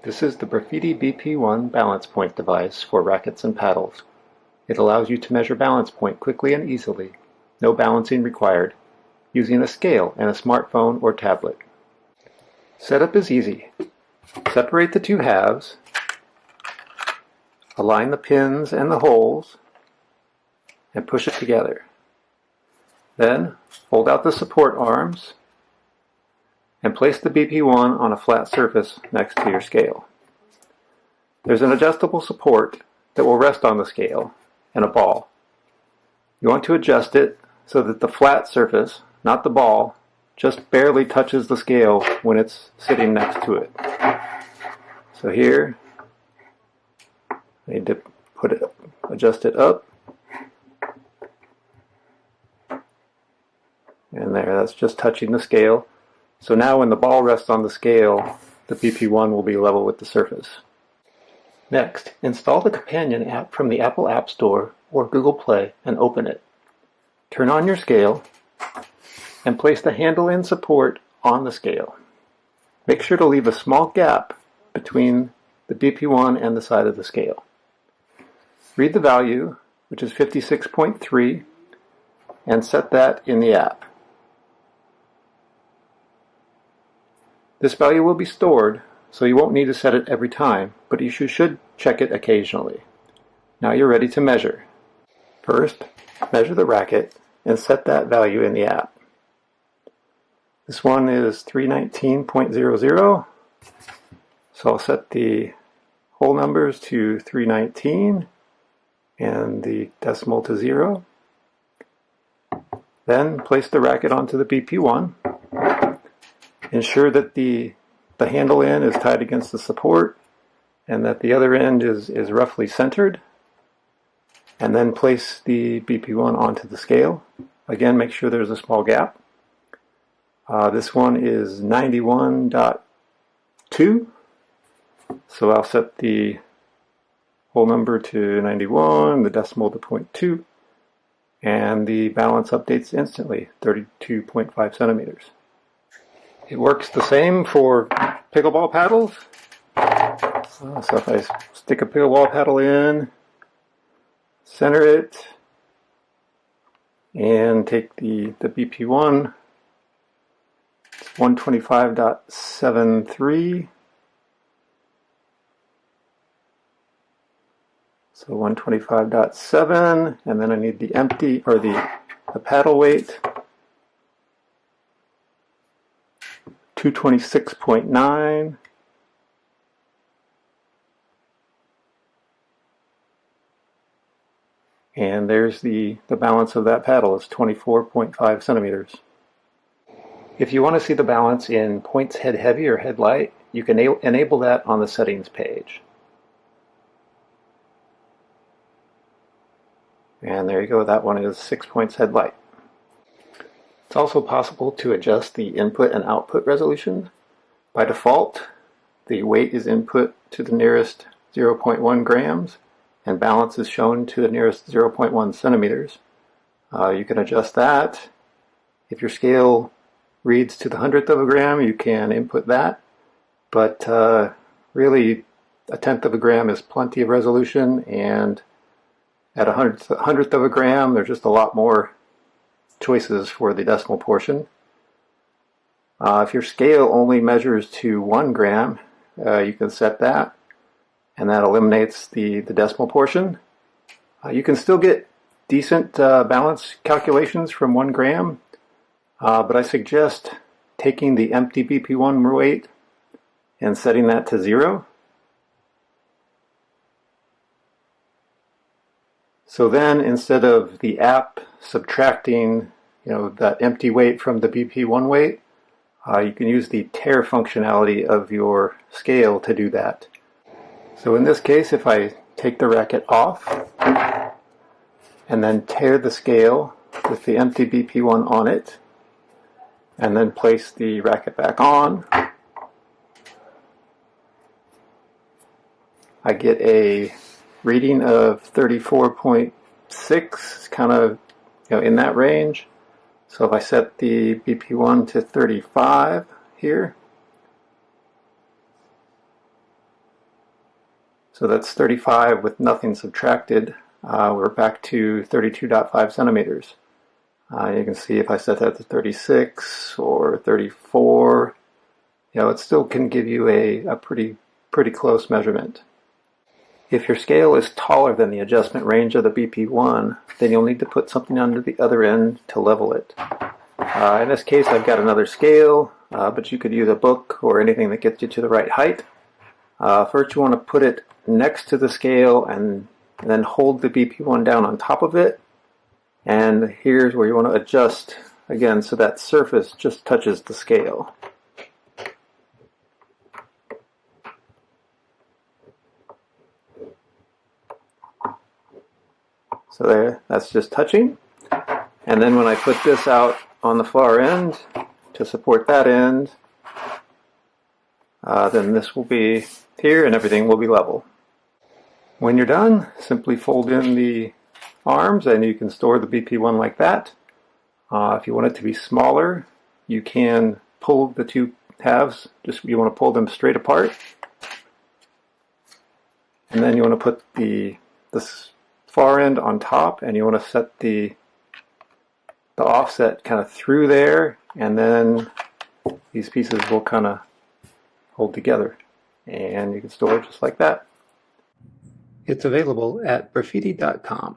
This is the Briffidi BP1 balance point device for rackets and paddles. It allows you to measure balance point quickly and easily, no balancing required, using a scale and a smartphone or tablet. Setup is easy. Separate the two halves, align the pins and the holes, and push it together. Then fold out the support arms and place the BP1 on a flat surface next to your scale. There's an adjustable support that will rest on the scale and a ball. You want to adjust it so that the flat surface, not the ball, just barely touches the scale when it's sitting next to it. So here, I need to adjust it up. And there, that's just touching the scale. So now when the ball rests on the scale, the BP1 will be level with the surface. Next, install the companion app from the Apple App Store or Google Play and open it. Turn on your scale and place the handle in support on the scale. Make sure to leave a small gap between the BP1 and the side of the scale. Read the value, which is 56.3, and set that in the app. This value will be stored, so you won't need to set it every time, but you should check it occasionally. Now you're ready to measure. First, measure the racket and set that value in the app. This one is 319.00, so I'll set the whole numbers to 319 and the decimal to 0. Then place the racket onto the BP1. Ensure that the handle end is tied against the support and that the other end is roughly centered. And then place the BP1 onto the scale. Again, make sure there's a small gap. This one is 91.2. So I'll set the whole number to 91, the decimal to 0.2, and the balance updates instantly, 32.5 centimeters. It works the same for pickleball paddles. So if I stick a pickleball paddle in, center it, and take the BP1, it's 125.73. So 125.7, and then I need the empty, or the paddle weight, 226.9. And there's the balance of that paddle is 24.5 centimeters. If you want to see the balance in points head heavy or head light, you can enable that on the settings page. And there you go, that one is 6 points head light. It's also possible to adjust the input and output resolution. By default, the weight is input to the nearest 0.1 grams and balance is shown to the nearest 0.1 centimeters. You can adjust that. If your scale reads to the 100th of a gram, you can input that. But really, a 1/10 of a gram is plenty of resolution, and at a 100th of a gram, there's just a lot more choices for the decimal portion. If your scale only measures to 1 gram, you can set that, and that eliminates the decimal portion. You can still get decent balance calculations from 1 gram, but I suggest taking the empty BP1 weight and setting that to 0. So then, instead of the app subtracting, that empty weight from the BP1 weight, you can use the tare functionality of your scale to do that. So in this case, if I take the racket off and then tare the scale with the empty BP1 on it, and then place the racket back on, I get a reading of 34.6, kind of in that range. So if I set the BP1 to 35 here, So that's 35 with nothing subtracted. We're back to 32.5 centimeters. You can see if I set that to 36 or 34, it still can give you a pretty close measurement. If your scale is taller than the adjustment range of the BP1, then you'll need to put something under the other end to level it. In this case, I've got another scale, but you could use a book or anything that gets you to the right height. First, you want to put it next to the scale and then hold the BP1 down on top of it. And here's where you want to adjust again so that surface just touches the scale. So there, that's just touching. And then when I put this out on the far end to support that end, then this will be here and everything will be level. When you're done, simply fold in the arms and you can store the BP1 like that. If you want it to be smaller, you can pull the two halves, you want to pull them straight apart. And then you want to put this far end on top, and you want to set the offset kind of through there, and then these pieces will kind of hold together. And you can store it just like that. It's available at Briffidi.com.